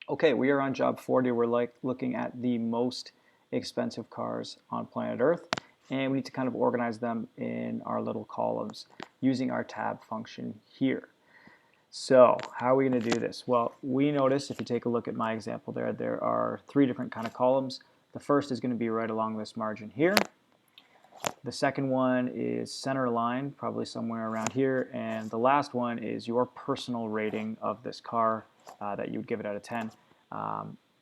Okay, we are on job 40. We're looking at the most expensive cars on planet Earth, and we need to kind of organize them in our little columns using our tab function here. So how are we going to do this? Well, we notice if you take a look at my example there are three different kind of columns. The first is going to be right along this margin here. The second one is center line, probably somewhere around here, and the last one is your personal rating of this car that you would give it out of 10.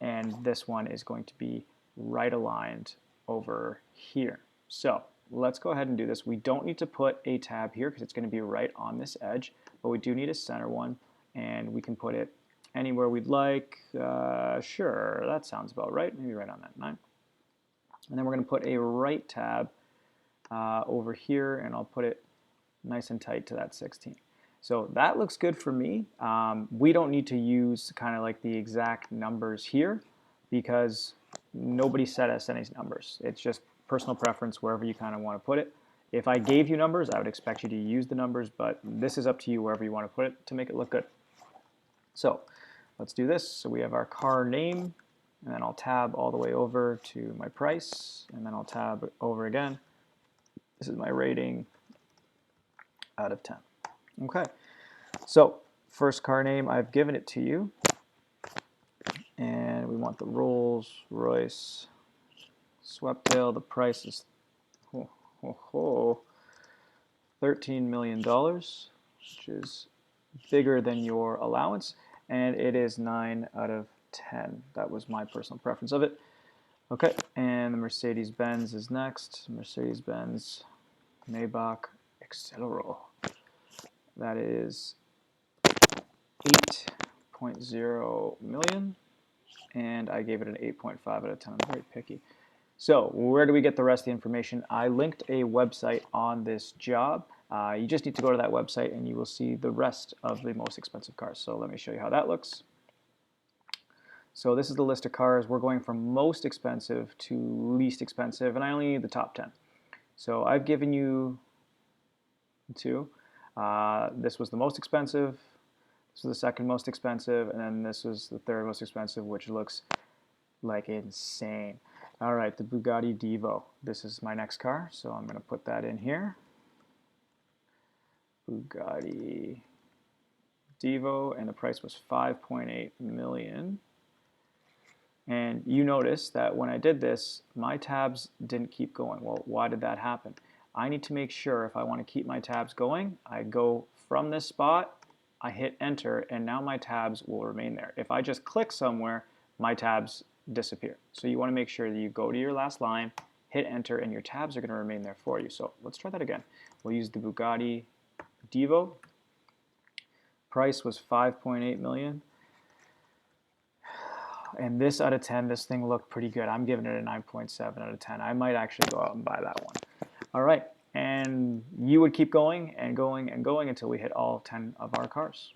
And this one is going to be right aligned over here. So let's go ahead and do this. We don't need to put a tab here because it's going to be right on this edge, but we do need a center one, and we can put it anywhere we'd like. Sure, that sounds about right. Maybe right on that 9. And then we're going to put a right tab over here, and I'll put it nice and tight to that 16. So that looks good for me. We don't need to use kind of like the exact numbers here because nobody set us any numbers. It's just personal preference wherever you kind of want to put it. If I gave you numbers, I would expect you to use the numbers, but this is up to you wherever you want to put it to make it look good. So let's do this. So we have our car name, and then I'll tab all the way over to my price, and then I'll tab over again. This is my rating out of 10. Okay, so first car name, I've given it to you. And we want the Rolls Royce Sweptail. The price is $13 million, which is bigger than your allowance. And it is 9 out of 10. That was my personal preference of it. Okay, and the Mercedes-Benz is next. Mercedes-Benz Maybach Accelero. That is 8.0 million, and I gave it an 8.5 out of 10. I'm very picky. So where do we get the rest of the information? I linked a website on this job. You just need to go to that website and you will see the rest of the most expensive cars. So let me show you how that looks. So this is the list of cars. We're going from most expensive to least expensive, and I only need the top 10. So I've given you 2. This was the most expensive. This was the second most expensive, and then this was the third most expensive, which looks like insane. All right, the Bugatti Divo. This is my next car, so I'm going to put that in here. Bugatti Divo, and the price was 5.8 million. And you notice that when I did this, my tabs didn't keep going. Well, why did that happen? I need to make sure if I want to keep my tabs going, I go from this spot, I hit enter, and now my tabs will remain there. If I just click somewhere, my tabs disappear. So you want to make sure that you go to your last line, hit enter, and your tabs are going to remain there for you. So let's try that again. We'll use the Bugatti Divo. Price was 5.8 million. And this out of 10, this thing looked pretty good. I'm giving it a 9.7 out of 10. I might actually go out and buy that one. All right, and you would keep going and going and going until we hit all 10 of our cars.